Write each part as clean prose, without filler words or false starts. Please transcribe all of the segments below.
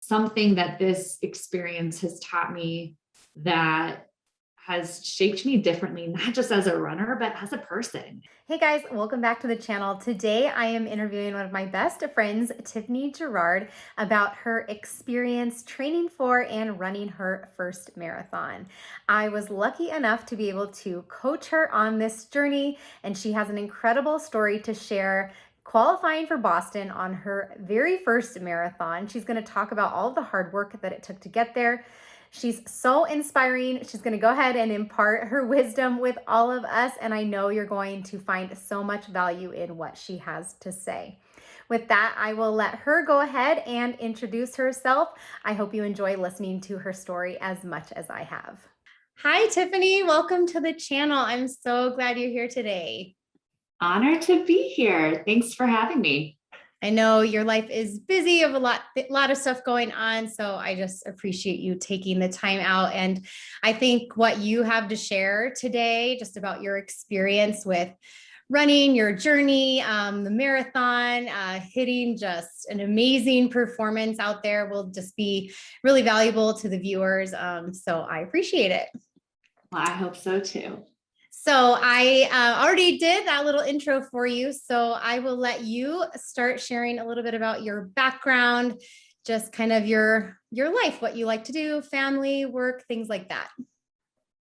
something that this experience has taught me that has shaped me differently, not just as a runner, but as a person. Hey guys, welcome back to the channel. Today I am interviewing one of my best friends, Tiffany Gerard, about her experience training for and running her first marathon. I was lucky enough to be able to coach her on this journey, and she has an incredible story to share qualifying for Boston on her very first marathon. She's going to talk about all of the hard work that it took to get there. She's so inspiring. She's going to go ahead and impart her wisdom with all of us, and I know you're going to find so much value in what she has to say. With that, I will let her go ahead and introduce herself. I hope you enjoy listening to her story as much as I have. Hi, Tiffany. Welcome to the channel. I'm so glad you're here today. Honored to be here. Thanks for having me. I know your life is busy, you have a lot of stuff going on. So I just appreciate you taking the time out. And I think what you have to share today, just about your experience with running, your journey, the marathon, hitting just an amazing performance out there will just be really valuable to the viewers. So I appreciate it. Well, I hope so too. So I already did that little intro for you. So I will let you start sharing a little bit about your background, just kind of your life, what you like to do, family, work, things like that.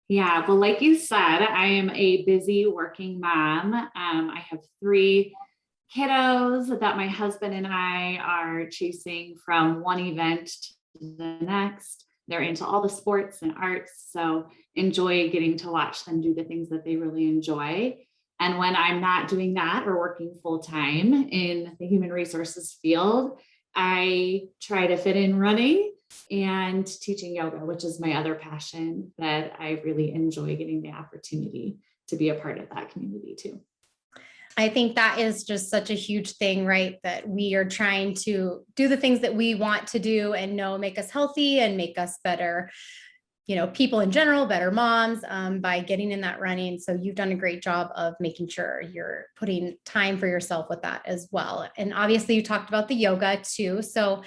Yeah, well, like you said, I am a busy working mom. I have 3 kiddos that my husband and I are chasing from one event to the next. They're into all the sports and arts, so enjoy getting to watch them do the things that they really enjoy. And when I'm not doing that or working full time in the human resources field, I try to fit in running and teaching yoga, which is my other passion that I really enjoy getting the opportunity to be a part of that community too. I think that is just such a huge thing, right? That we are trying to do the things that we want to do and know make us healthy and make us better, people in general, better moms, by getting in that running. So you've done a great job of making sure you're putting time for yourself with that as well. And obviously you talked about the yoga too. So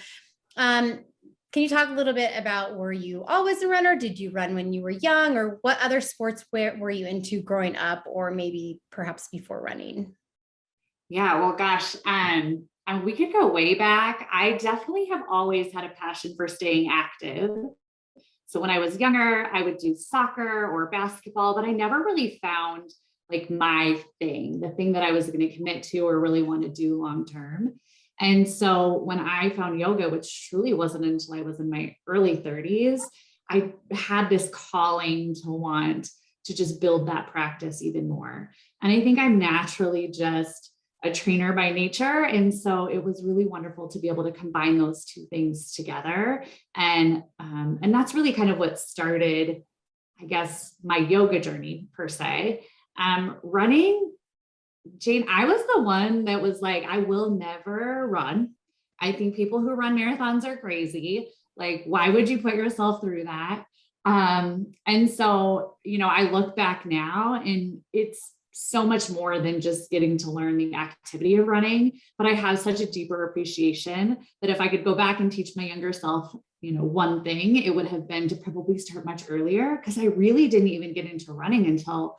can you talk a little bit about, were you always a runner? Did you run when you were young, or what other sports were you into growing up, or maybe perhaps before running? Yeah, well, gosh, and we could go way back. I definitely have always had a passion for staying active. So when I was younger, I would do soccer or basketball, but I never really found like my thing, the thing that I was going to commit to or really want to do long term. And so when I found yoga, which truly wasn't until I was in my early 30s, I had this calling to want to just build that practice even more. And I think I'm naturally just a trainer by nature. And so it was really wonderful to be able to combine those 2 things together. And that's really kind of what started, I guess, my yoga journey per se. Running, Jane, I was the one that was like, I will never run. I think people who run marathons are crazy. Like, why would you put yourself through that? And so, I look back now and it's so much more than just getting to learn the activity of running, but I have such a deeper appreciation that if I could go back and teach my younger self, one thing, it would have been to probably start much earlier, because I really didn't even get into running until,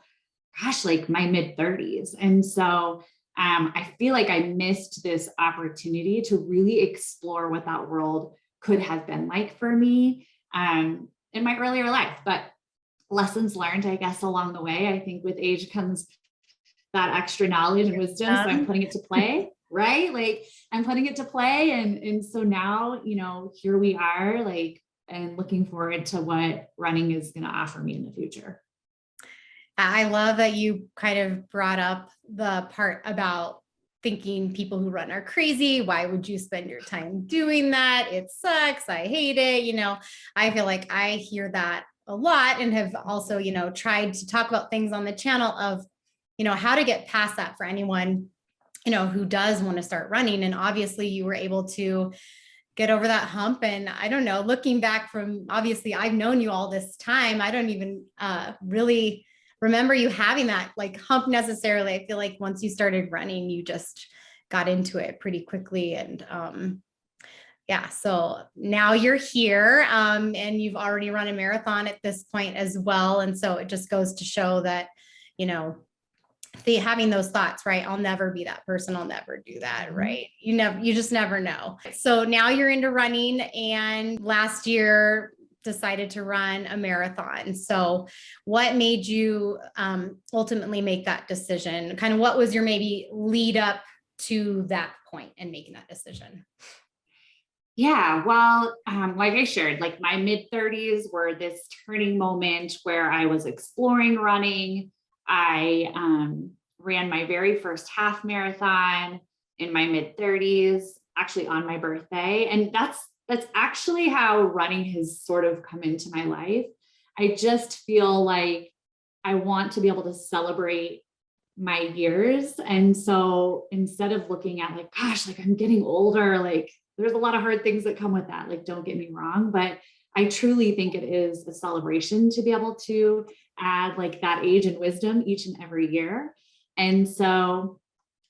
gosh, like my mid 30s. And so I feel like I missed this opportunity to really explore what that world could have been like for me in my earlier life. But lessons learned, I guess, along the way. I think with age comes that extra knowledge and wisdom. So I'm putting it to play, right? Like I'm putting it to play. And so now, here we are, like, and looking forward to what running is going to offer me in the future. I love that you kind of brought up the part about thinking people who run are crazy. Why would you spend your time doing that? It sucks. I hate it. I feel like I hear that a lot, and have also, tried to talk about things on the channel of, how to get past that for anyone, who does want to start running. And obviously you were able to get over that hump. And I don't know, looking back from, obviously I've known you all this time, I don't even really remember you having that like hump necessarily. I feel like once you started running, you just got into it pretty quickly. And Yeah. So now you're here, and you've already run a marathon at this point as well. And so it just goes to show that, you know, having those thoughts, right? I'll never be that person. I'll never do that. Right. You just never know. So now you're into running, and last year decided to run a marathon. So what made you ultimately make that decision? Kind of what was your maybe lead up to that point and making that decision? Yeah, well, like I shared, like my mid 30s were this turning moment where I was exploring running. I ran my very first half marathon in my mid 30s, actually on my birthday, and that's actually how running has sort of come into my life. I just feel like I want to be able to celebrate my years. And so instead of looking at like, gosh, like I'm getting older, like there's a lot of hard things that come with that. Like, don't get me wrong, but I truly think it is a celebration to be able to add like that age and wisdom each and every year. And so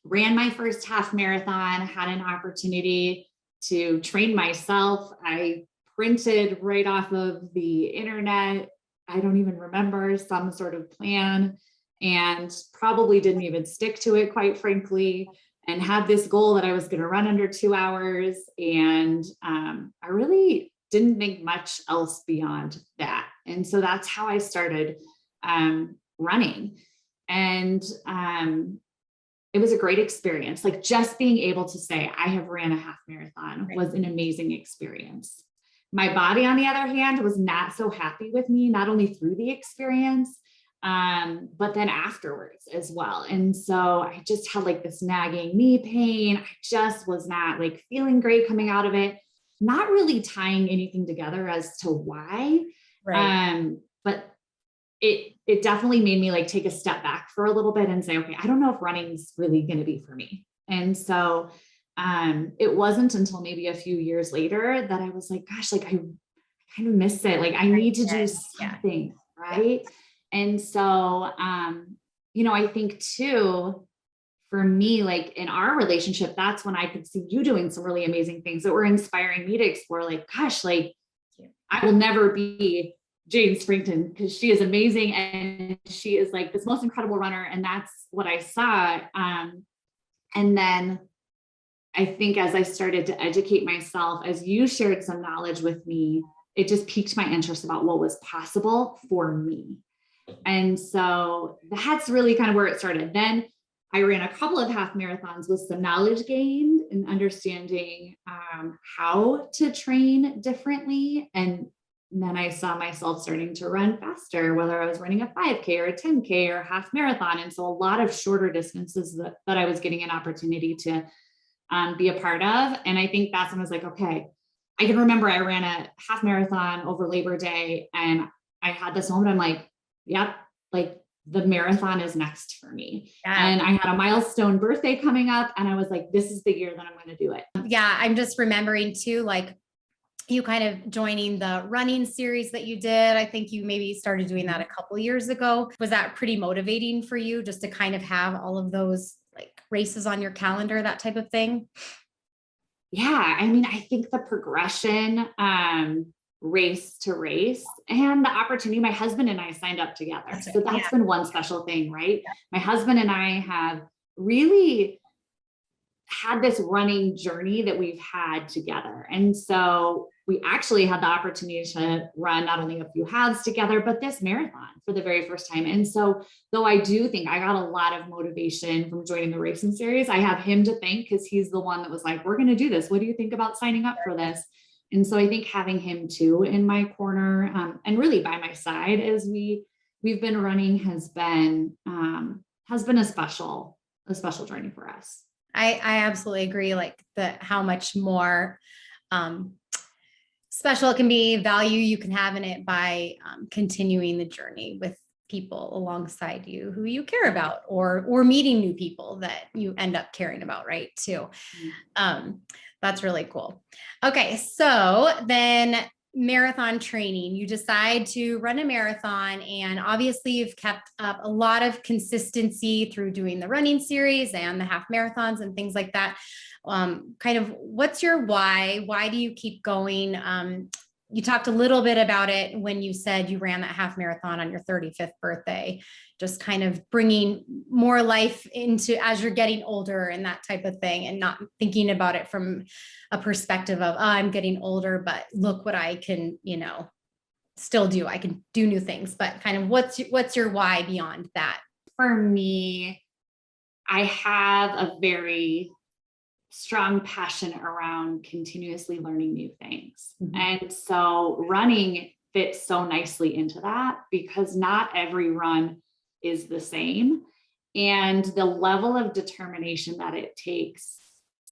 ran my first half marathon, had an opportunity to train myself. I printed right off of the internet. I don't even remember, some sort of plan, and probably didn't even stick to it, quite frankly, and had this goal that I was going to run under 2 hours. And I really didn't think much else beyond that. And so that's how I started running. And it was a great experience. Like just being able to say, I have ran a half marathon was an amazing experience. My body, on the other hand, was not so happy with me, not only through the experience, but then afterwards as well. And so I just had like this nagging knee pain. I just was not like feeling great coming out of it, not really tying anything together as to why. Right. But it definitely made me like take a step back for a little bit and say, okay, I don't know if running's really going to be for me. And so it wasn't until maybe a few years later that I was like, gosh, like I kind of miss it. Like I need to do something, right? And so, I think too, for me, like in our relationship, that's when I could see you doing some really amazing things that were inspiring me to explore, like, gosh, like I will never be Jane Springton because she is amazing and she is like this most incredible runner. And that's what I saw. And then I think as I started to educate myself, as you shared some knowledge with me, it just piqued my interest about what was possible for me. And so that's really kind of where it started. Then I ran a couple of half marathons with some knowledge gained and understanding how to train differently. And then I saw myself starting to run faster, whether I was running a 5K or a 10K or a half marathon. And so a lot of shorter distances that I was getting an opportunity to be a part of. And I think that's when I was like, okay, I can remember I ran a half marathon over Labor Day and I had this moment. I'm like, yep, like the marathon is next for me. Yeah. And I had a milestone birthday coming up and I was like, this is the year that I'm going to do it. Yeah. I'm just remembering too, like you kind of joining the running series that you did. I think you maybe started doing that a couple years ago. Was that pretty motivating for you just to kind of have all of those like races on your calendar, that type of thing? Yeah. I mean, I think the progression, race to race and the opportunity, my husband and I signed up together. So that's been one special thing, right? Yeah. My husband and I have really had this running journey that we've had together. And so we actually had the opportunity to run not only a few halves together, but this marathon for the very first time. And so though I do think I got a lot of motivation from joining the racing series, I have him to thank because he's the one that was like, we're going to do this. What do you think about signing up for this? And so I think having him too in my corner and really by my side as we've been running has been a special journey for us. I absolutely agree. Like how much more special it can be, value you can have in it by continuing the journey with people alongside you who you care about, or meeting new people that you end up caring about, right? Too. That's really cool. Okay, so then marathon training, you decide to run a marathon, and obviously you've kept up a lot of consistency through doing the running series and the half marathons and things like that. kind of what's your why? Why do you keep going? You talked a little bit about it when you said you ran that half marathon on your 35th birthday, just kind of bringing more life into as you're getting older and that type of thing, and not thinking about it from a perspective of, oh, I'm getting older, but look what I can, still do. I can do new things, but kind of what's your why beyond that? For me, I have a very strong passion around continuously learning new things. And so running fits so nicely into that, because not every run is the same. And the level of determination that it takes,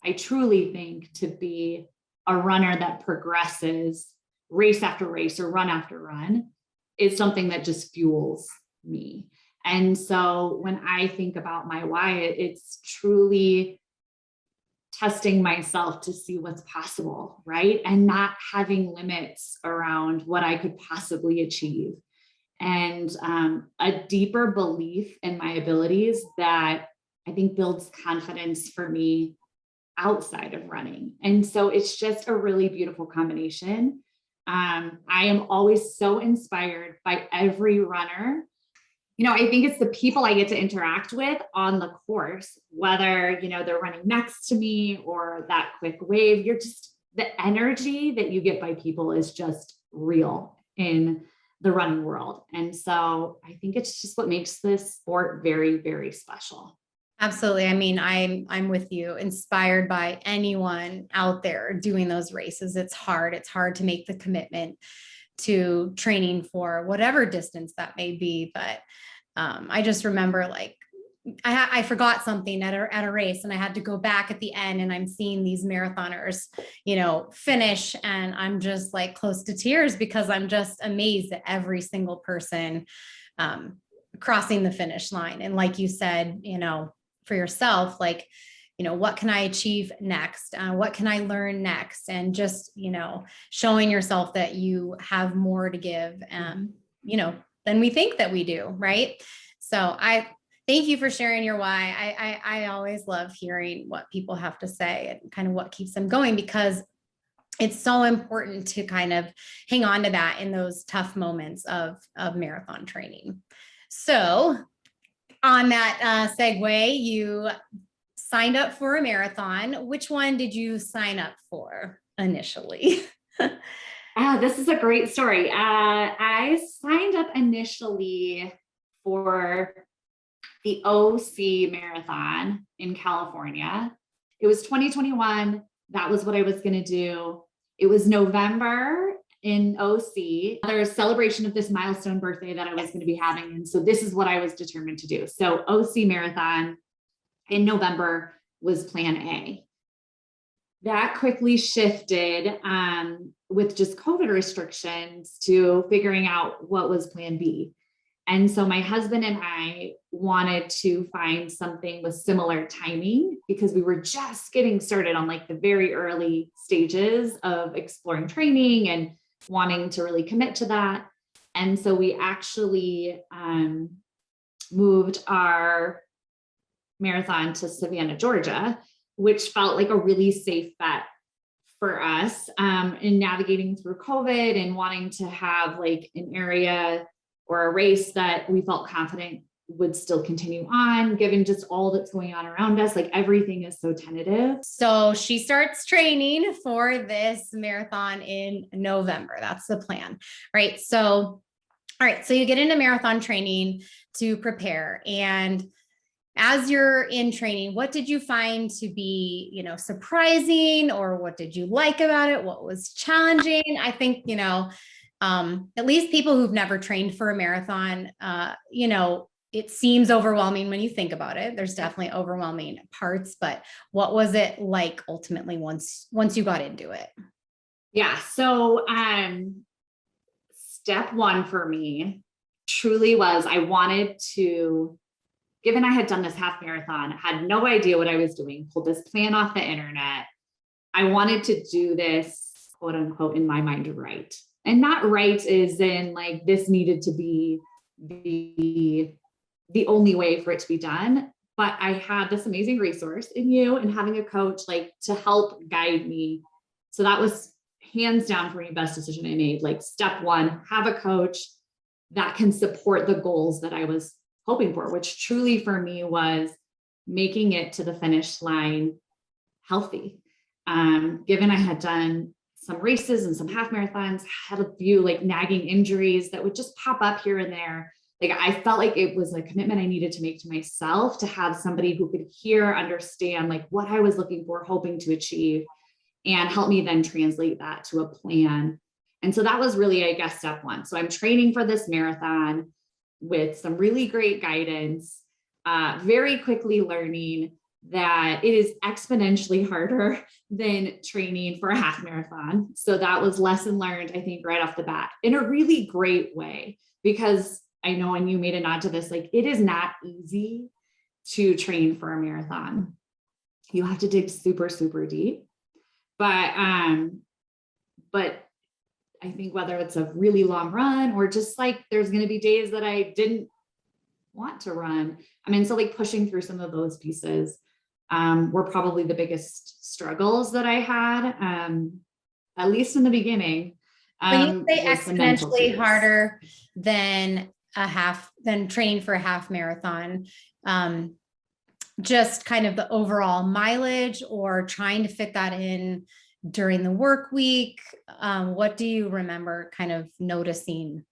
I truly think, to be a runner that progresses race after race or run after run is something that just fuels me. And so when I think about my why, it's truly testing myself to see what's possible, right? And not having limits around what I could possibly achieve. And a deeper belief in my abilities that I think builds confidence for me outside of running. And so it's just a really beautiful combination. I am always so inspired by every runner. I think it's the people I get to interact with on the course, whether, they're running next to me or that quick wave. The energy that you get by people is just real in the running world. And so I think it's just what makes this sport very, very special. Absolutely. I mean, I'm with you, inspired by anyone out there doing those races. It's hard. It's hard to make the commitment to training for whatever distance that may be. But I just remember, like, I forgot something at a race, and I had to go back at the end, and I'm seeing these marathoners, finish, and I'm just like close to tears, because I'm just amazed at every single person crossing the finish line. And like you said, for yourself, like, what can I achieve next? What can I learn next? And just, showing yourself that you have more to give, than we think that we do. Right. So I thank you for sharing your why. I always love hearing what people have to say and kind of what keeps them going, because it's so important to kind of hang on to that in those tough moments of marathon training. So on that segue, you signed up for a marathon. Which one did you sign up for initially? This is a great story. I signed up initially for the OC Marathon in California. It was 2021. That was what I was going to do. It was November in OC. There's a celebration of this milestone birthday that I was going to be having. And so this is what I was determined to do. So OC Marathon in November was plan A. That quickly shifted with just COVID restrictions to figuring out what was plan B. And so my husband and I wanted to find something with similar timing, because we were just getting started on like the very early stages of exploring training and wanting to really commit to that. And so we actually moved our marathon to Savannah, Georgia, which felt like a really safe bet for us in navigating through COVID and wanting to have like an area or a race that we felt confident would still continue on, given just all that's going on around us. Like everything is so tentative. So she starts training for this marathon in November. That's the plan, right? So, all right. So you get into marathon training to prepare. And as you're in training, what did you find to be, surprising, or what did you like about it? What was challenging? I think, at least people who've never trained for a marathon, it seems overwhelming when you think about it. There's definitely overwhelming parts, but what was it like ultimately once you got into it? Yeah. So step one for me truly was, I wanted to, given I had done this half marathon, had no idea what I was doing, pulled this plan off the internet. I wanted to do this, quote unquote, in my mind, right. And not right is in like, this needed to be the only way for it to be done. but I had this amazing resource in you and having a coach like to help guide me. So that was hands down for me, best decision I made. Like step one, have a coach that can support the goals that I was hoping for, which truly for me was making it to the finish line healthy. Given I had done some races and some half marathons, had a few like nagging injuries that would just pop up here and there. Like I felt like it was a commitment I needed to make to myself to have somebody who could hear, understand like what I was looking for, hoping to achieve, and help me then translate that to a plan. And so that was really, I guess, step one. So I'm training for this marathon with some really great guidance, very quickly learning that it is exponentially harder than training for a half marathon. So that was lesson learned, I think, right off the bat in a really great way, because I know, and you made a nod to this, like it is not easy to train for a marathon. You have to dig super, super deep. But I think whether it's a really long run or just like there's going to be days that I didn't want to run. I mean, so like pushing through some of those pieces were probably the biggest struggles that I had, at least in the beginning. When you say Was the mental exponentially piece. harder than training for a half marathon, just kind of the overall mileage or trying to fit that in during the work week. What do you remember kind of noticing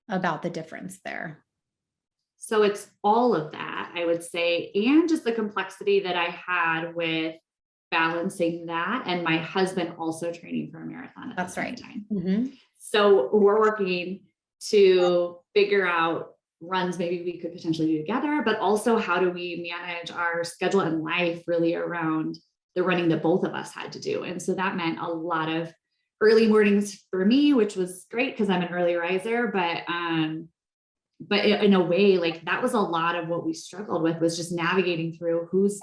about the difference there? So it's all of that, I would say, and just the complexity that I had with balancing that and my husband also training for a marathon at the same time. Mm-hmm. So we're working to figure out runs maybe we could potentially do together, but also how do we manage our schedule and life really around the running that both of us had to do. And so that meant a lot of early mornings for me, which was great because I'm an early riser, but in a way, like that was a lot of what we struggled with, was just navigating through who's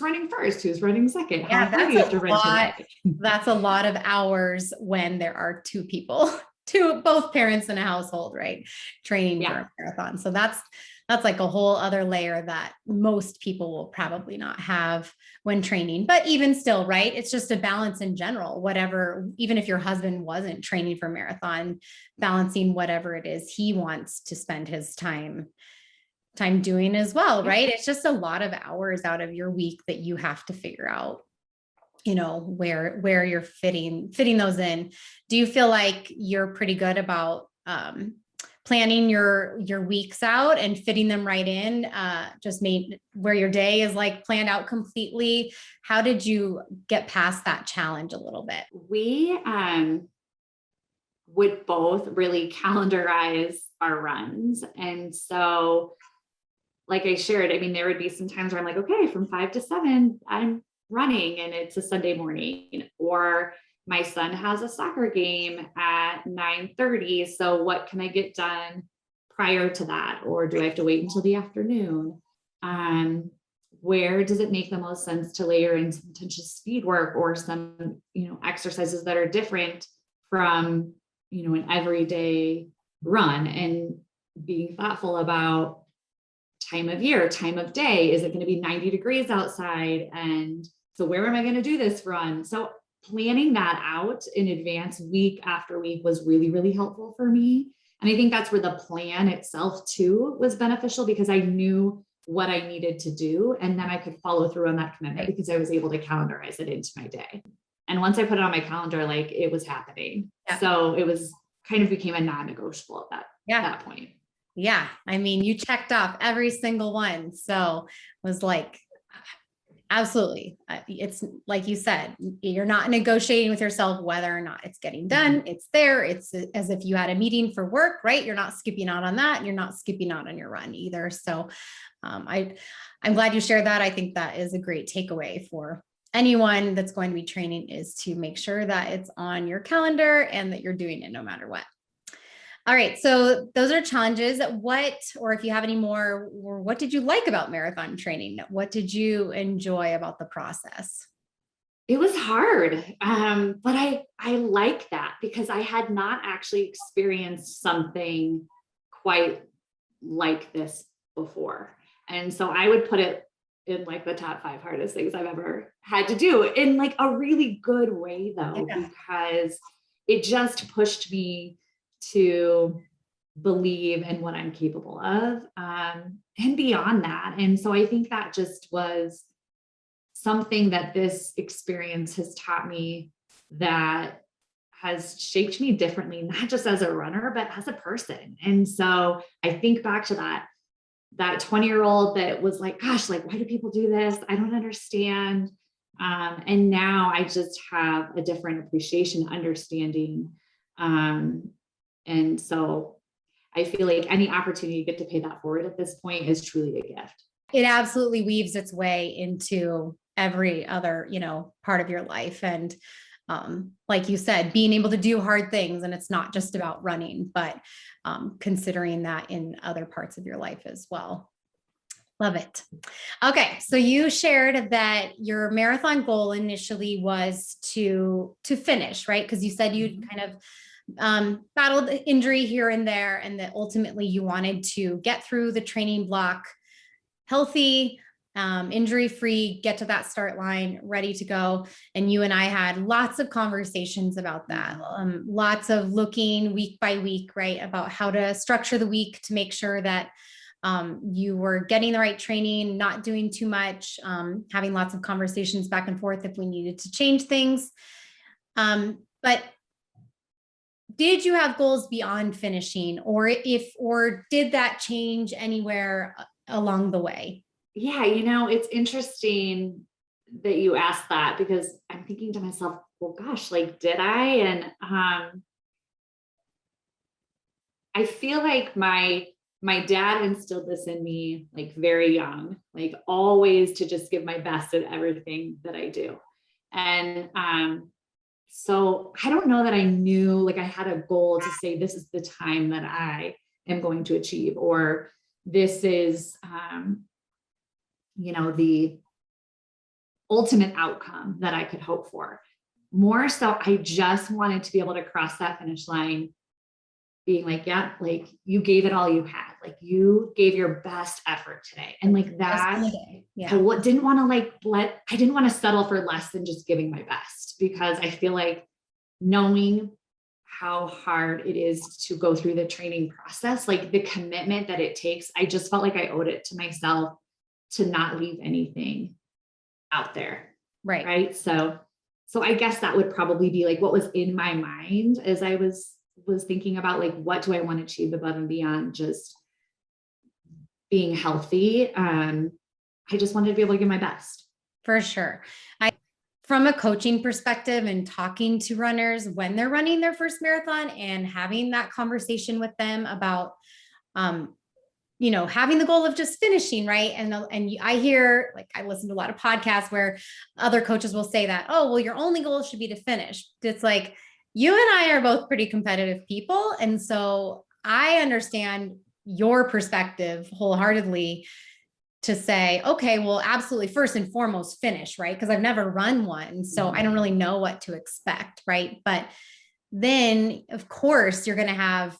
running first, who's running second, how far do you have to run today? That's a lot of hours when there are two people, both parents in a household, right? Training for a marathon. So that's like a whole other layer that most people will probably not have when training, but even still, right? It's just a balance in general, whatever, even if your husband wasn't training for marathon, balancing whatever it is he wants to spend his time doing as well, right? It's just a lot of hours out of your week that you have to figure out, you know, where you're fitting those in. Do you feel like you're pretty good about planning your weeks out and fitting them right in, just made where your day is like planned out completely? How did you get past that challenge a little bit? We would both really calendarize our runs. And so like I shared, I mean, there would be some times where I'm like, okay, from 5 to 7, I'm running and it's a Sunday morning, or my son has a soccer game at 9:30. So what can I get done prior to that? Or do I have to wait until the afternoon? Where does it make the most sense to layer in some potential speed work or some, exercises that are different from, an everyday run, and being thoughtful about time of year, time of day. Is it going to be 90 degrees outside? And so where am I going to do this run? So planning that out in advance, week after week, was really, really helpful for me. And I think that's where the plan itself too was beneficial, because I knew what I needed to do. And then I could follow through on that commitment because I was able to calendarize it into my day. And once I put it on my calendar, like it was happening. Yeah. So it was kind of became a non-negotiable at that point. Yeah. I mean, you checked off every single one. So it was like, absolutely. It's like you said, you're not negotiating with yourself whether or not it's getting done. It's there. It's as if you had a meeting for work, right? You're not skipping out on that. You're not skipping out on your run either. So I'm glad you shared that. I think that is a great takeaway for anyone that's going to be training, is to make sure that it's on your calendar and that you're doing it no matter what. All right. So those are challenges. Or if you have any more, or what did you like about marathon training? What did you enjoy about the process? It was hard. But I like that because I had not actually experienced something quite like this before. And so I would put it in like the top 5 hardest things I've ever had to do in like a really good way though, Yeah. because it just pushed me to believe in what I'm capable of, and beyond that. And so I think that just was something that this experience has taught me that has shaped me differently, not just as a runner, but as a person. And so I think back to that 20-year-old that was like, gosh, like, why do people do this? I don't understand. And now I just have a different appreciation, understanding. And so I feel like any opportunity to get to pay that forward at this point is truly a gift. It absolutely weaves its way into every other, part of your life. And like you said, being able to do hard things, and it's not just about running, but considering that in other parts of your life as well. Love it. Okay, so you shared that your marathon goal initially was to finish, right? Because you said you kind of battled injury here and there, and that ultimately you wanted to get through the training block healthy, injury-free, get to that start line, ready to go. And you and I had lots of conversations about that, lots of looking week by week, right, about how to structure the week to make sure that you were getting the right training, not doing too much, having lots of conversations back and forth if we needed to change things. But did you have goals beyond finishing, or did that change anywhere along the way? Yeah, it's interesting that you asked that, because I'm thinking to myself, well, gosh, like, did I? And I feel like my dad instilled this in me like very young, like always to just give my best at everything that I do. And so I don't know that I knew, like, I had a goal to say, this is the time that I am going to achieve, or this is, the ultimate outcome that I could hope for. More so, I just wanted to be able to cross that finish line being like, yeah, like, you gave it all you had, like, you gave your best effort today. And like that, yeah. I didn't want to I didn't want to settle for less than just giving my best, because I feel like, knowing how hard it is to go through the training process, like the commitment that it takes, I just felt like I owed it to myself to not leave anything out there. Right. Right. So I guess that would probably be like what was in my mind as I was thinking about, like, what do I want to achieve above and beyond just being healthy. I just wanted to be able to give my best. For sure. From a coaching perspective and talking to runners when they're running their first marathon and having that conversation with them about, having the goal of just finishing, right? And I hear, like, I listen to a lot of podcasts where other coaches will say that, oh, well, your only goal should be to finish. It's like, you and I are both pretty competitive people. And so I understand your perspective wholeheartedly to say, okay, well, absolutely, first and foremost, finish, right? Because I've never run one, so I don't really know what to expect, right? But then, of course, you're going to have,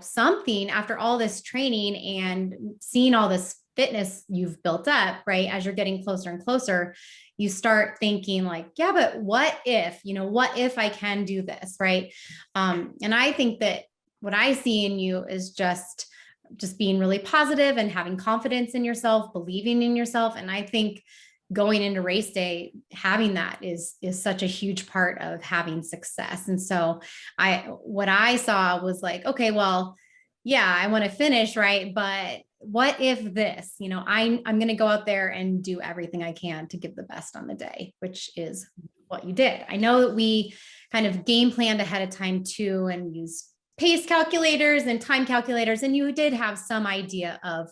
something after all this training and seeing all this fitness you've built up, right? As you're getting closer and closer, you start thinking like, yeah, but what if I can do this, right? And I think that what I see in you is just being really positive and having confidence in yourself, believing in yourself. And I think going into race day, having that is such a huge part of having success. And so what I saw was like, okay, well, yeah, I want to finish, right? But what if this, I'm going to go out there and do everything I can to give the best on the day, which is what you did. I know that we kind of game planned ahead of time too, and used pace calculators and time calculators. And you did have some idea of,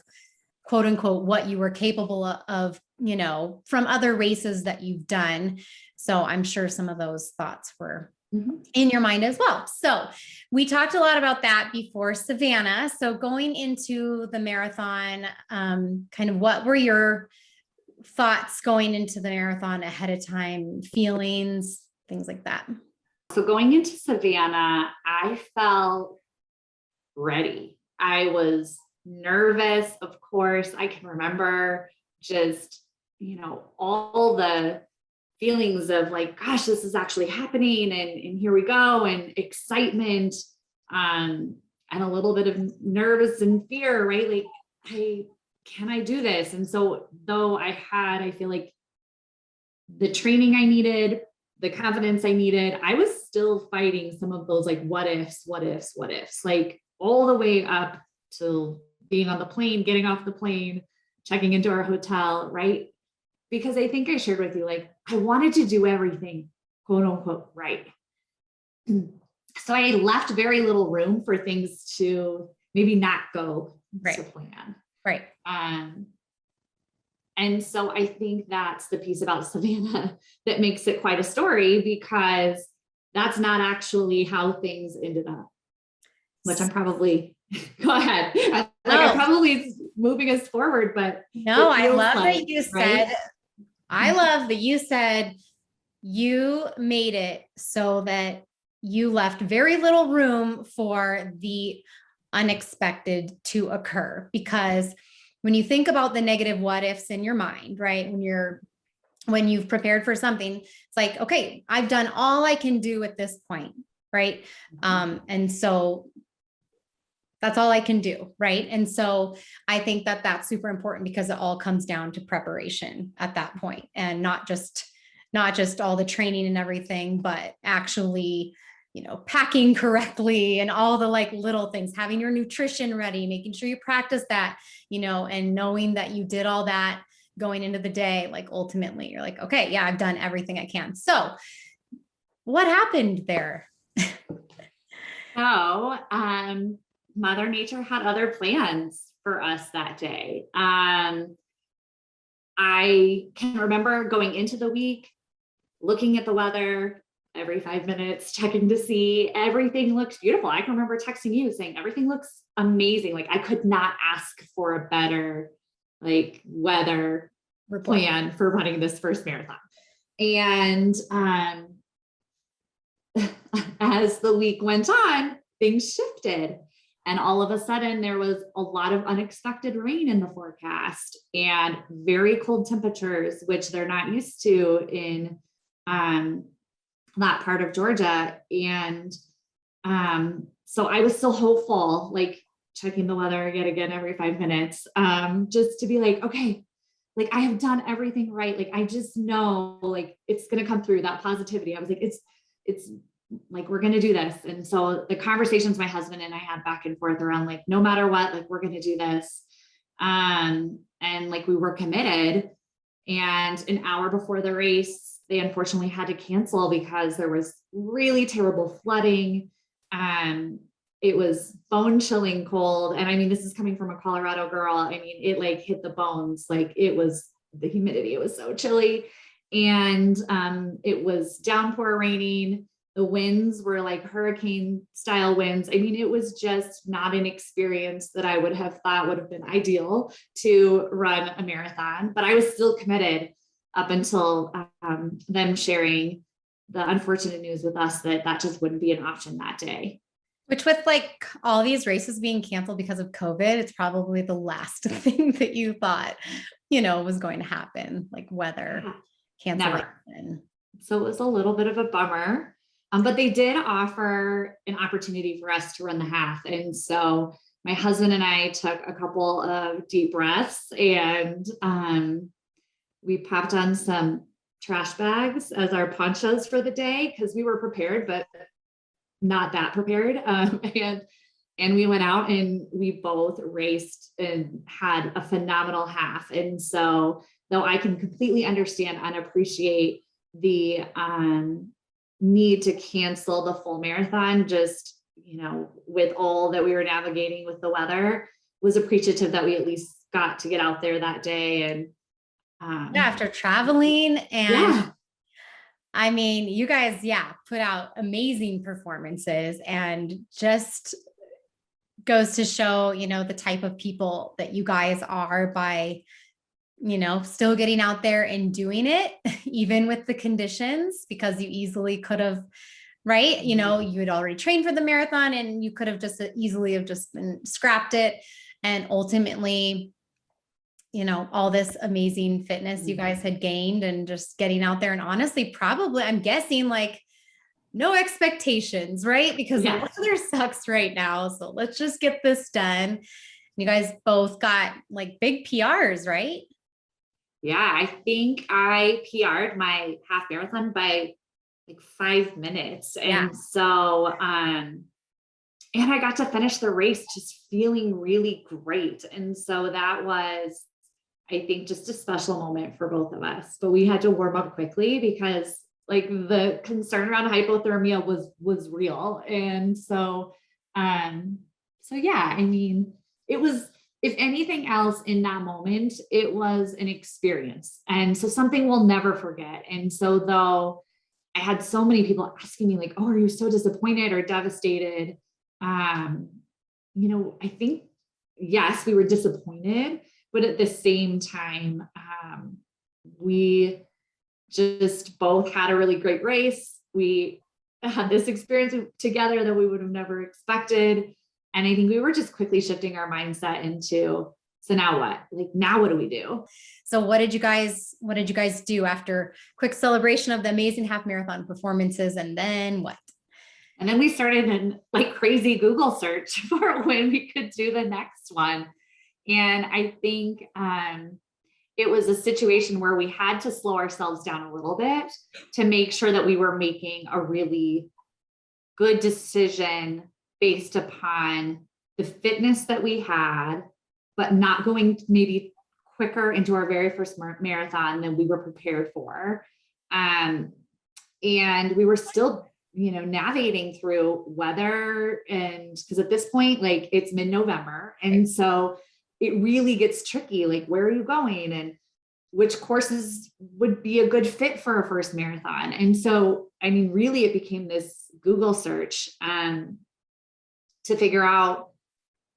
quote unquote, what you were capable of, from other races that you've done. So I'm sure some of those thoughts were in your mind as well. So we talked a lot about that before Savannah. So going into the marathon, kind of what were your thoughts going into the marathon ahead of time, feelings, things like that? So going into Savannah, I felt ready. I was nervous, of course. I can remember just, all the feelings of like, gosh, this is actually happening, and here we go, and excitement, and a little bit of nervous and fear, right? Like, can I do this? And so though I feel like the training I needed, the confidence I needed, I was still fighting some of those like what ifs, like all the way up to being on the plane, getting off the plane, checking into our hotel, right? Because I think I shared with you, like, I wanted to do everything, quote unquote, right. So I left very little room for things to maybe not go to plan. Right. And so I think that's the piece about Savannah that makes it quite a story, because that's not actually how things ended up, which I'm probably, go ahead. I'm probably moving us forward, but no, I love that you said, I love that you said you made it so that you left very little room for the unexpected to occur. Because when you think about the negative what ifs in your mind, right? When you've prepared for something, it's like, okay, I've done all I can do at this point, right? And so that's all I can do, right? And so I think that that's super important, because it all comes down to preparation at that point, and not just all the training and everything, but actually, packing correctly and all the like little things, having your nutrition ready, making sure you practice that, and knowing that you did all that going into the day. Like ultimately you're like, okay, yeah, I've done everything I can. So what happened there? So, Mother Nature had other plans for us that day. I can remember going into the week, looking at the weather every 5 minutes, checking to see everything looks beautiful. I can remember texting you saying everything looks amazing. Like I could not ask for a better like weather plan for running this first marathon. And as the week went on, things shifted. And all of a sudden, there was a lot of unexpected rain in the forecast and very cold temperatures, which they're not used to in that part of Georgia. And so I was still hopeful, like checking the weather again every 5 minutes, just to be like, okay, like I have done everything right. Like I just know, like it's gonna come through, that positivity. I was like, it's like, we're going to do this. And so the conversations my husband and I had back and forth around, like, no matter what, like, we're going to do this. And like, we were committed. And an hour before the race, they unfortunately had to cancel because there was really terrible flooding. It was bone chilling cold. And I mean, this is coming from a Colorado girl. I mean, it like hit the bones. Like it was the humidity. It was so chilly. And it was downpour raining. The winds were like hurricane style winds. I mean, it was just not an experience that I would have thought would have been ideal to run a marathon, but I was still committed up until them sharing the unfortunate news with us that that just wouldn't be an option that day. Which with like all these races being canceled because of COVID, it's probably the last thing that you thought, was going to happen, like weather cancellation. Never. So it was a little bit of a bummer. But they did offer an opportunity for us to run the half. And so my husband and I took a couple of deep breaths and we popped on some trash bags as our ponchos for the day because we were prepared, but not that prepared. And we went out and we both raced and had a phenomenal half. And so though I can completely understand and appreciate the need to cancel the full marathon, just, with all that we were navigating with the weather, was appreciative that we at least got to get out there that day. And after traveling and I mean, you guys, put out amazing performances and just goes to show, the type of people that you guys are by still getting out there and doing it, even with the conditions, because you easily could have, right? You had already trained for the marathon and you could have just easily have just been scrapped it. and ultimately, all this amazing fitness you guys had gained and just getting out there and honestly, probably, I'm guessing like no expectations, right? Because the weather sucks right now. So let's just get this done. You guys both got like big PRs, right? Yeah, I think I PR'd my half marathon by like 5 minutes. And so, and I got to finish the race just feeling really great. And so that was, I think, just a special moment for both of us. But we had to warm up quickly because like the concern around hypothermia was real. And so, so yeah, I mean, it was, if anything else in that moment, it was an experience. And so something we'll never forget. And so though I had so many people asking me like, oh, are you so disappointed or devastated? I think, yes, we were disappointed, but at the same time, we just both had a really great race. We had this experience together that we would have never expected. And I think we were just quickly shifting our mindset into, so now what? Like, now what do we do? So what did you guys do after quick celebration of the amazing half marathon performances? And then what? And then we started in like crazy Google search for when we could do the next one. And I think it was a situation where we had to slow ourselves down a little bit to make sure that we were making a really good decision based upon the fitness that we had, but not going maybe quicker into our very first marathon than we were prepared for. And we were still, navigating through weather, and because at this point, like it's mid-November. And so it really gets tricky. Like, where are you going? And which courses would be a good fit for a first marathon? And so, I mean, really it became this Google search to figure out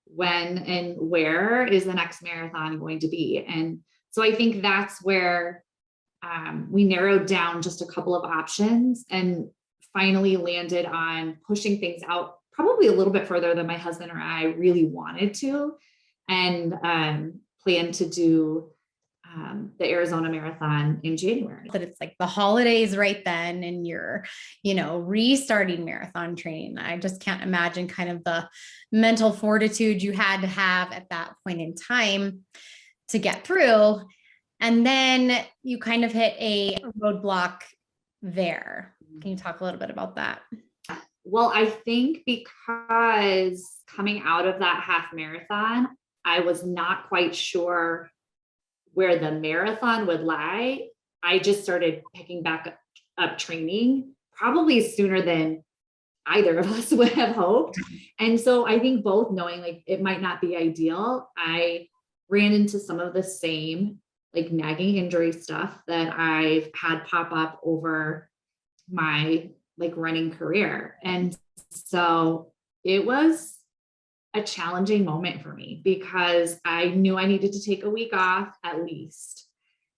when and where is the next marathon going to be. And so I think that's where we narrowed down just a couple of options and finally landed on pushing things out probably a little bit further than my husband or I really wanted to, and plan to do the Arizona Marathon in January. But it's like the holidays right then, and you're, restarting marathon training. I just can't imagine kind of the mental fortitude you had to have at that point in time to get through. And then you kind of hit a roadblock there. Can you talk a little bit about that? Well, I think because coming out of that half marathon, I was not quite sure where the marathon would lie. I just started picking back up training probably sooner than either of us would have hoped. And so I think both knowing like it might not be ideal, I ran into some of the same like nagging injury stuff that I've had pop up over my like running career. And so it was a challenging moment for me because I knew I needed to take a week off at least.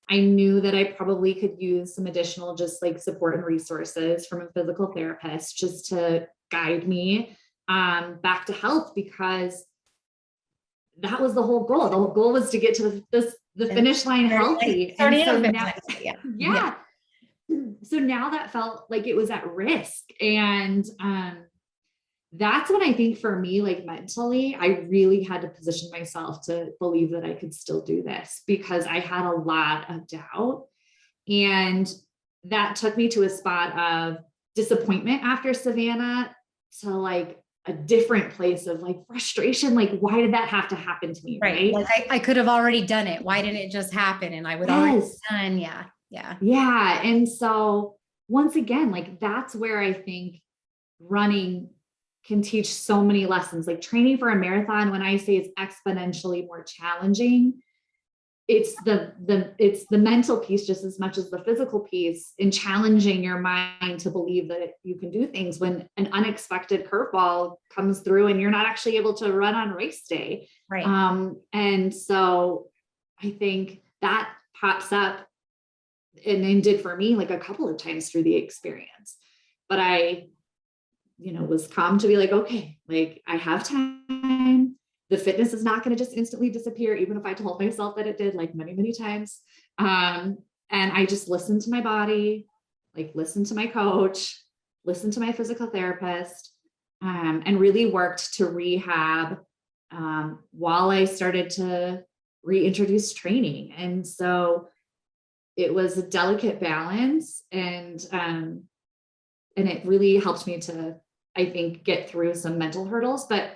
I knew that I probably could use some additional just like support and resources from a physical therapist just to guide me back to health, because that was the whole goal. The whole goal was to get to the finish line healthy. And so now, so now that felt like it was at risk. And that's when I think for me, like mentally, I really had to position myself to believe that I could still do this, because I had a lot of doubt. And that took me to a spot of disappointment after Savannah to like a different place of like frustration. Like, why did that have to happen to me? Right. Like I could have already done it. Why didn't it just happen? And I would already have done. Yeah. And so once again, like that's where I think running can teach so many lessons. Like training for a marathon, when I say it's exponentially more challenging, it's the mental piece just as much as the physical piece in challenging your mind to believe that you can do things when an unexpected curveball comes through and you're not actually able to run on race day. Right. And so I think that pops up and did for me like a couple of times through the experience. But I, was calm to be like, okay, like I have time. The fitness is not going to just instantly disappear, even if I told myself that it did, like many, many times. And I just listened to my body, like listened to my coach, listened to my physical therapist, and really worked to rehab while I started to reintroduce training. And so it was a delicate balance, and it really helped me to, I think, get through some mental hurdles. But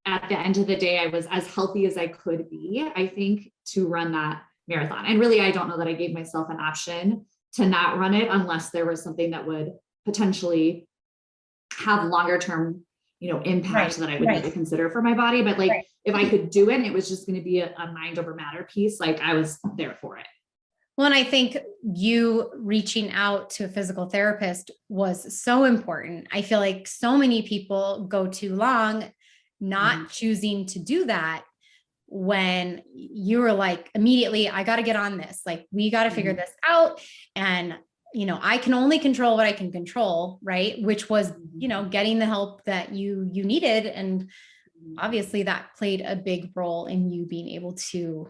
at the end of the day, I was as healthy as I could be, I think, to run that marathon. And really, I don't know that I gave myself an option to not run it unless there was something that would potentially have longer term, impact that I would need to consider for my body. But like, if I could do it, it was just going to be a mind over matter piece. Like, I was there for it. Well, and I think you reaching out to a physical therapist was so important. I feel like so many people go too long not choosing to do that, when you were like, immediately, I got to get on this. Like, we got to figure this out. And, I can only control what I can control. Right. Which was, getting the help that you needed. And obviously that played a big role in you being able to,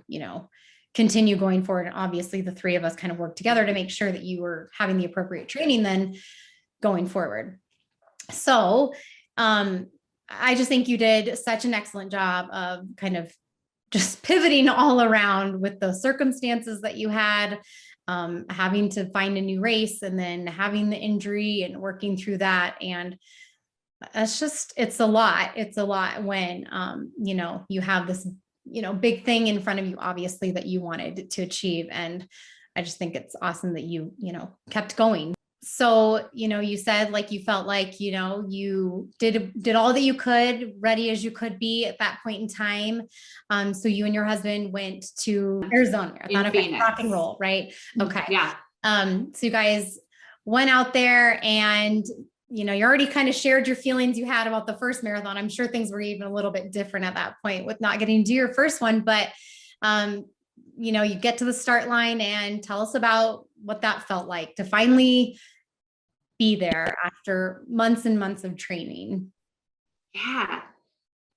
continue going forward. And obviously the three of us kind of worked together to make sure that you were having the appropriate training then going forward. So, I just think you did such an excellent job of kind of just pivoting all around with the circumstances that you had, having to find a new race and then having the injury and working through that. And it's a lot. It's a lot when, you have this, big thing in front of you, obviously, that you wanted to achieve. And I just think it's awesome that you kept going. So, you said like you felt like, you did all that you could, ready as you could be at that point in time. So you and your husband went to Arizona Marathon, okay, rock and roll, right? Okay. Yeah. So you guys went out there and, you already kind of shared your feelings you had about the first marathon. I'm sure things were even a little bit different at that point with not getting to your first one, but, you get to the start line, and tell us about what that felt like to finally be there after months and months of training. Yeah.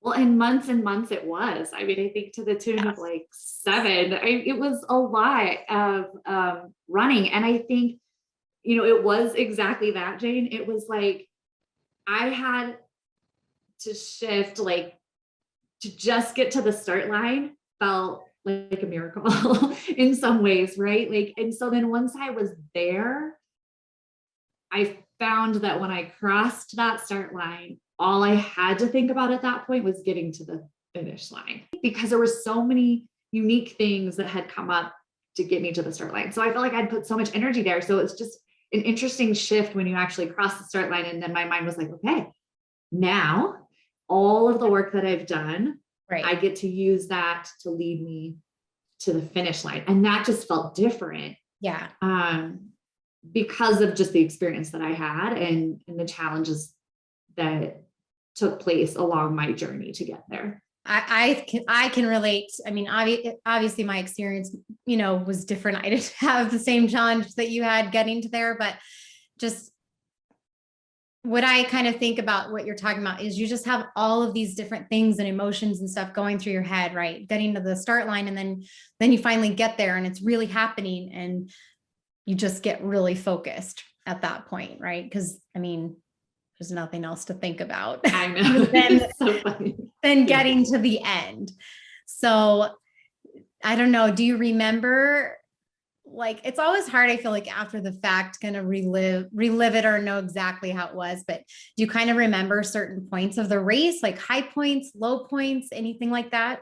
Well, and months it was. I mean, I think to the tune of like 7. It was a lot of running. And I think, it was exactly that, Jane. It was like I had to shift, like, to just get to the start line felt like a miracle in some ways, right? Like, and so then once I was there, I found that when I crossed that start line, all I had to think about at that point was getting to the finish line, because there were so many unique things that had come up to get me to the start line. So I felt like I'd put so much energy there. So it's just an interesting shift when you actually cross the start line. And then my mind was like, okay, now all of the work that I've done, I get to use that to lead me to the finish line. And that just felt different. Yeah. Because of just the experience that I had and the challenges that took place along my journey to get there. I can relate. I mean, obviously my experience, was different. I didn't have the same challenge that you had getting to there, but just what I kind of think about what you're talking about is you just have all of these different things and emotions and stuff going through your head, right? Getting to the start line, and then you finally get there and it's really happening, and you just get really focused at that point, right? Because I mean, there's nothing else to think about. I know. Then, so funny. Then getting to the end. So I don't know. Do you remember? Like, it's always hard, I feel like, after the fact, kind of relive it or know exactly how it was. But do you kind of remember certain points of the race, like high points, low points, anything like that?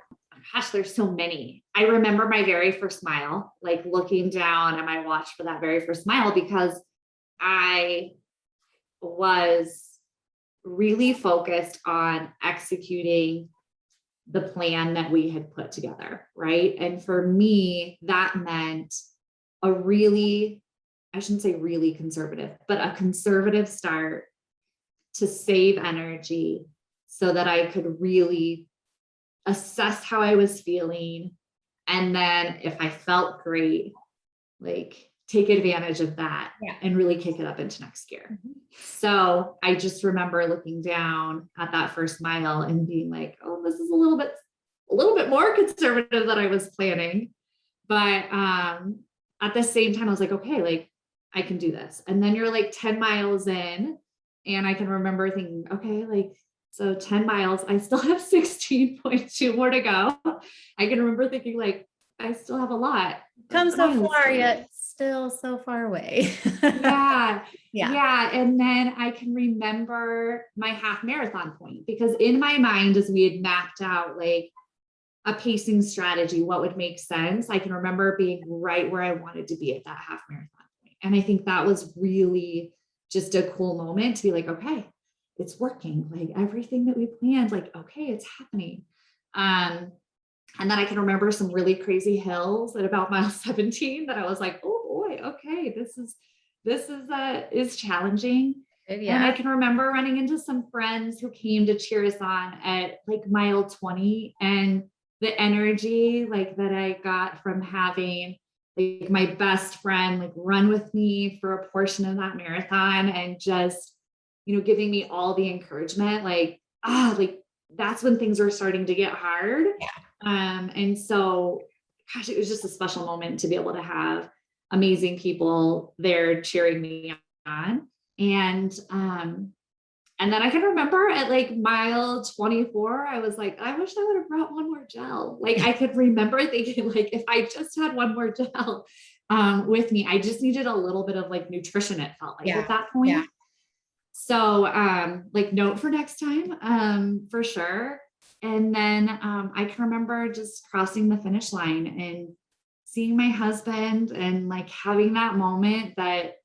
Gosh, there's so many. I remember my very first mile, like looking down at my watch for that very first mile, because I was really focused on executing the plan that we had put together, right? And for me, that meant I shouldn't say really conservative, but a conservative start to save energy so that I could really assess how I was feeling. And then if I felt great, like take advantage of that and really kick it up into next gear. So I just remember looking down at that first mile and being like, oh, this is a little bit a little bit more conservative than I was planning. But at the same time, I was like, okay, like I can do this. And then you're like 10 miles in, and I can remember thinking, okay, like, so 10 miles, I still have 16.2 more to go. I can remember thinking like, I still have a lot. Come of so miles far, to go. yet still so far away. Yeah. Yeah. Yeah. And then I can remember my half marathon point, because in my mind, as we had mapped out like a pacing strategy, what would make sense, I can remember being right where I wanted to be at that half marathon point. And I think that was really just a cool moment to be like, okay, it's working. Like everything that we planned, like, okay, it's happening. Um, and then I can remember some really crazy hills at about mile 17 that I was like, oh boy, okay, this is challenging. And I Yeah. can remember running into some friends who came to cheer us on at like mile 20, and the energy like that I got from having like my best friend like run with me for a portion of that marathon, and just, giving me all the encouragement, like that's when things were starting to get hard. And so, gosh, it was just a special moment to be able to have amazing people there cheering me on. And then I can remember at like mile 24, I was like, I wish I would have brought one more gel. Like I could remember thinking like, if I just had one more gel with me, I just needed a little bit of like nutrition, it felt like at that point. Yeah. So like note for next time, for sure. And then I can remember just crossing the finish line and seeing my husband, and like having that moment that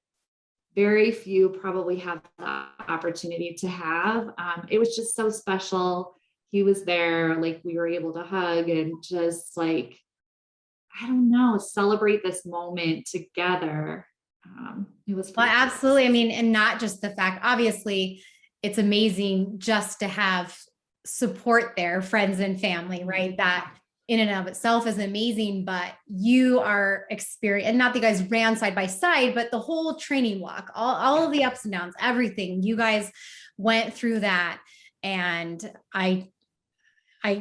very few probably have the opportunity to have. It was just so special. He was there, like we were able to hug and just like, I don't know, celebrate this moment together. It was Well, pretty cool. absolutely. I mean, and not just the fact, obviously, it's amazing just to have support there, friends and family, right? That in and of itself is amazing, but you are experiencing, and not that you guys ran side by side, but the whole training walk, all of the ups and downs, everything, you guys went through that. And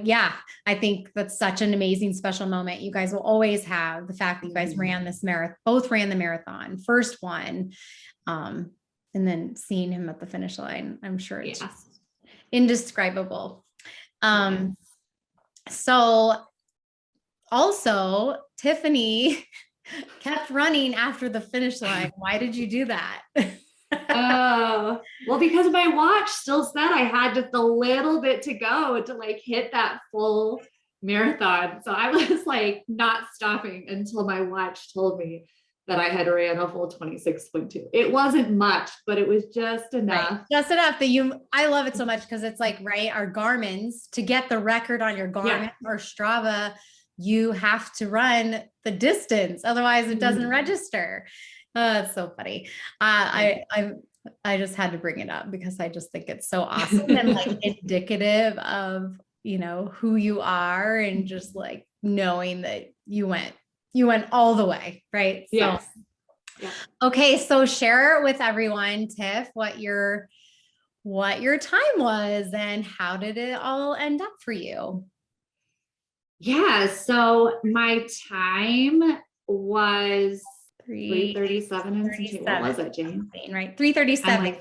yeah, I think that's such an amazing, special moment. You guys will always have the fact that you guys ran this marathon, both ran the marathon, first one, and then seeing him at the finish line. I'm sure it's just indescribable. So also Tiffany kept running after the finish line. Why did you do that? Oh, well, because my watch still said I had just a little bit to go to like hit that full marathon. So I was like not stopping until my watch told me that I had ran a full 26.2. It wasn't much, but it was just enough. Right. Just enough that I love it so much because it's like, right, our Garmin's, to get the record on your Garmin or Strava, you have to run the distance. Otherwise it doesn't register. It's so funny. I just had to bring it up because I just think it's so awesome and like indicative of, who you are, and just like knowing that you went all the way, right? Yes. So, yeah. Okay. So share with everyone, Tiff, what your time was and how did it all end up for you? Yeah. So my time was 3:37 and some. What was it, Jane? Right. 3:37. I'm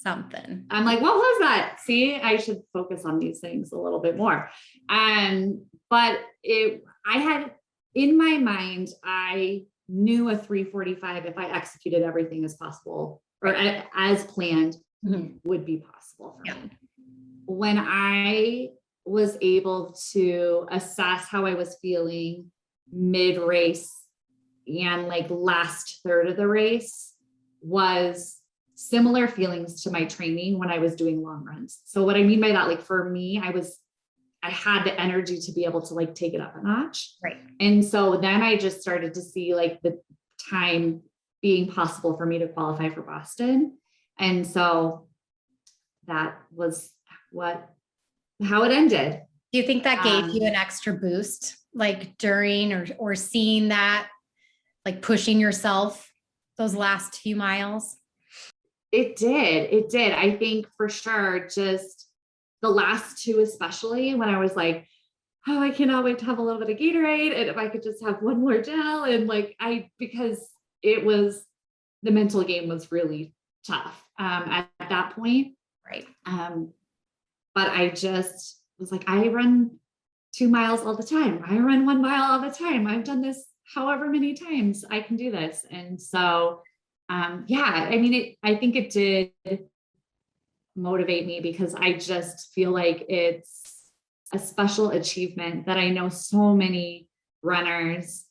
something. I'm like, what was that? See, I should focus on these things a little bit more. But I had in my mind, I knew a 3:45, if I executed everything as possible or as planned, would be possible for me. When I was able to assess how I was feeling mid race and like last third of the race, was similar feelings to my training when I was doing long runs. So what I mean by that, like for me, I had the energy to be able to like take it up a notch. Right. And so then I just started to see like the time being possible for me to qualify for Boston. And so that was how it ended. Do you think that gave you an extra boost, like during or seeing that, like pushing yourself those last few miles? It did. I think for sure, just the last two, especially when I was like, oh, I cannot wait to have a little bit of Gatorade. And if I could just have one more gel. And like, because it was, the mental game was really tough at that point. Right. But I just was like, I run 2 miles all the time. I run 1 mile all the time. I've done this however many times. I can do this. And so, yeah, I mean, I think it did motivate me because I just feel like it's a special achievement that I know so many runners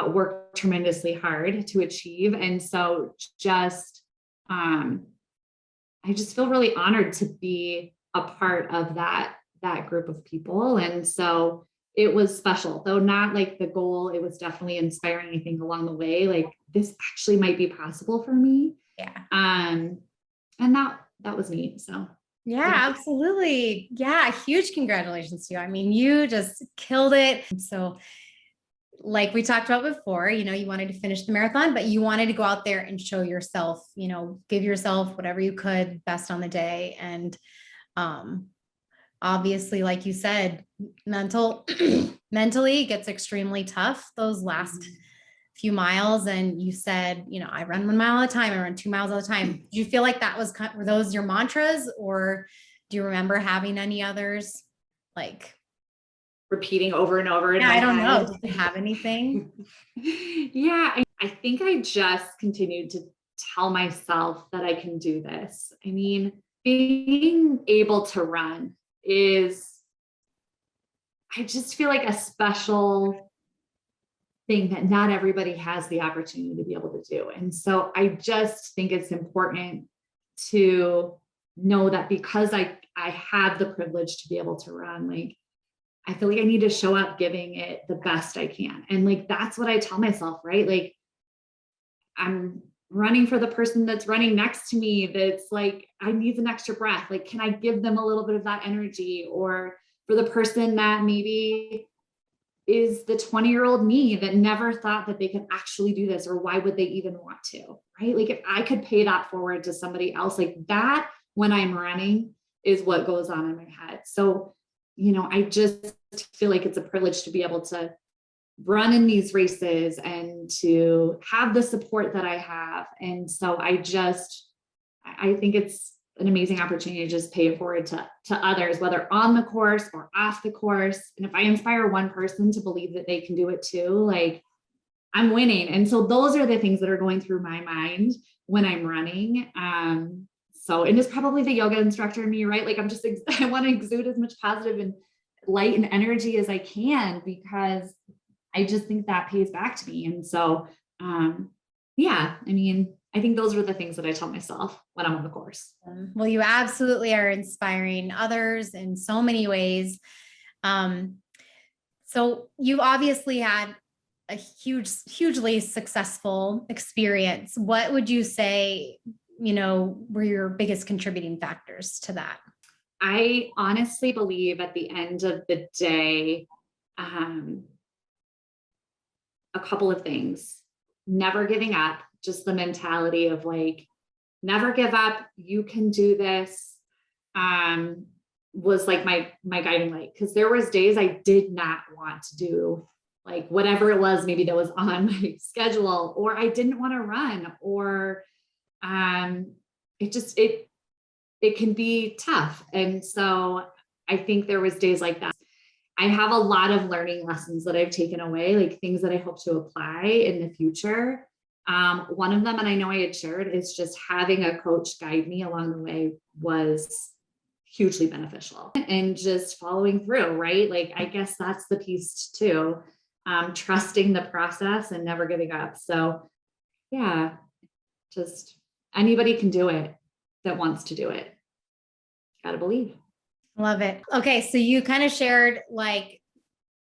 work tremendously hard to achieve. And so I just feel really honored to be a part of that group of people. And so it was special, though not like the goal. It was definitely inspiring, I think, along the way, like this actually might be possible for me. Yeah. And that was neat. So yeah, absolutely. Yeah. Huge congratulations to you. I mean, you just killed it. So like we talked about before, you wanted to finish the marathon, but you wanted to go out there and show yourself, give yourself whatever you could best on the day. And, obviously, like you said, mentally gets extremely tough those last few miles. And you said, I run 1 mile at a time, I run 2 miles at a time. Do you feel like that were those your mantras, or do you remember having any others like repeating over and over in my I don't head? know. Did you have anything? Yeah, I think I just continued to tell myself that I can do this. I mean, being able to run I just feel like a special thing that not everybody has the opportunity to be able to do. And so I just think it's important to know that because I have the privilege to be able to run, like, I feel like I need to show up giving it the best I can. And like, that's what I tell myself, right? Like, I'm running for the person that's running next to me that's like, I need an extra breath. Like, can I give them a little bit of that energy? Or for the person that maybe is the 20-year-old me that never thought that they could actually do this, or why would they even want to, right? Like, if I could pay that forward to somebody else, like that, when I'm running, is what goes on in my head. So, I just feel like it's a privilege to be able to run in these races and to have the support that I have. And so I think it's an amazing opportunity to just pay it forward to others, whether on the course or off the course. And if I inspire one person to believe that they can do it too, like, I'm winning. And so those are the things that are going through my mind when I'm running. So, and it's probably the yoga instructor in me, right? Like, I want to exude as much positive and light and energy as I can, because I just think that pays back to me. And so, yeah, I mean, I think those are the things that I tell myself when I'm on the course. Well, you absolutely are inspiring others in so many ways. So you've obviously had a hugely successful experience. What would you say, were your biggest contributing factors to that? I honestly believe at the end of the day, a couple of things. Never giving up, just the mentality of like, never give up, you can do this, was like my guiding light. Because there was days I did not want to do like whatever it was, maybe that was on my schedule, or I didn't want to run, or it can be tough. And so I think there was days like that. I have a lot of learning lessons that I've taken away, like things that I hope to apply in the future. One of them, and I know I had shared, is just having a coach guide me along the way was hugely beneficial, and just following through, right? Like, I guess that's the piece too. Trusting the process and never giving up. So yeah, just anybody can do it that wants to do it. Gotta believe. Love it. Okay. So you kind of shared like,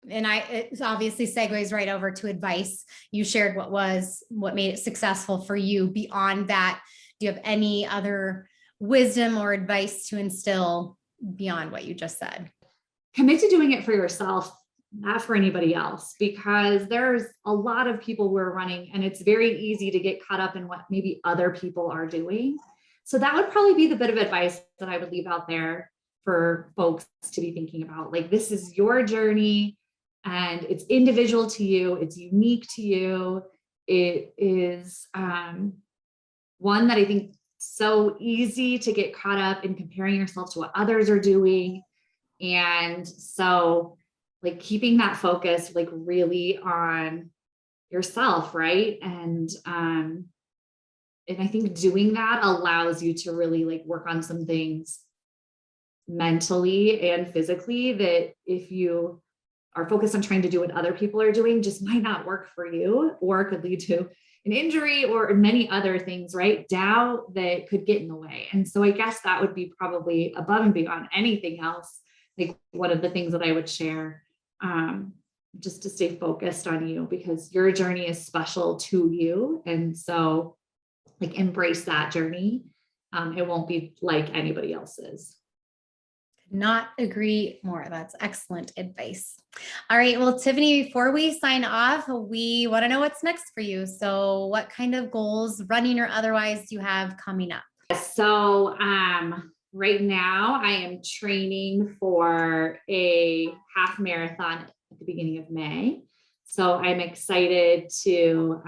and it obviously segues right over to advice. You shared what made it successful for you. Beyond that, do you have any other wisdom or advice to instill beyond what you just said? Commit to doing it for yourself, not for anybody else, because there's a lot of people who are running, and it's very easy to get caught up in what maybe other people are doing. So that would probably be the bit of advice that I would leave out there. for folks to be thinking about. Like, this is your journey and it's individual to you. It's unique to you. It is one that I think so easy to get caught up in comparing yourself to what others are doing. And so like keeping that focus like really on yourself, right? And I think doing that allows you to really like work on some things mentally and physically that if you are focused on trying to do what other people are doing just might not work for you, or could lead to an injury or many other things, right? Doubt that could get in the way. And so I guess that would be probably above and beyond anything else, like one of the things that I would share, just to stay focused on you, because your journey is special to you. And so like embrace that journey. It won't be like anybody else's. Not agree more. That's excellent advice. All right. Well, Tiffany, before we sign off, we want to know what's next for you. So what kind of goals, running or otherwise, do you have coming up? So right now I am training for a half marathon at the beginning of May. So I'm excited to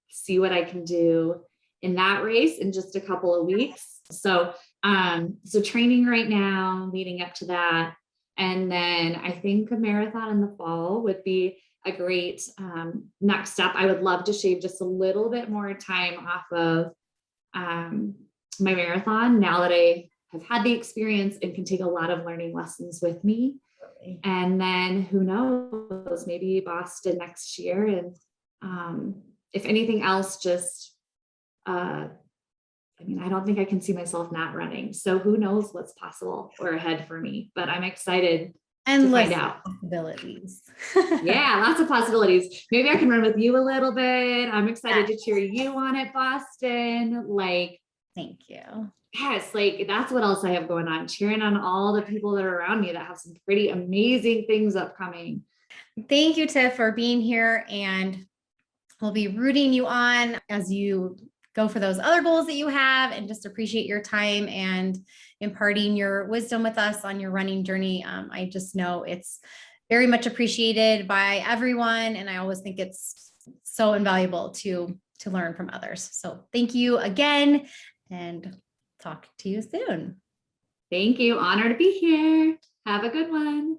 see what I can do in that race in just a couple of weeks. So training right now, leading up to that. And then I think a marathon in the fall would be a great next step. I would love to shave just a little bit more time off of my marathon now that I have had the experience and can take a lot of learning lessons with me. And then who knows, maybe Boston next year. And if anything else, just I don't think I can see myself not running. So who knows what's possible or ahead for me, but I'm excited to find out. Possibilities. Yeah, lots of possibilities. Maybe I can run with you a little bit. I'm excited to cheer you on at Boston. Like, thank you. yes, like that's what else I have going on, cheering on all the people that are around me that have some pretty amazing things upcoming. Thank you, Tiff, for being here. And we'll be rooting you on as you go for those other goals that you have, and just appreciate your time and imparting your wisdom with us on your running journey. I just know it's very much appreciated by everyone. And I always think it's so invaluable to learn from others. So thank you again, and talk to you soon. Thank you. Honor to be here. Have a good one.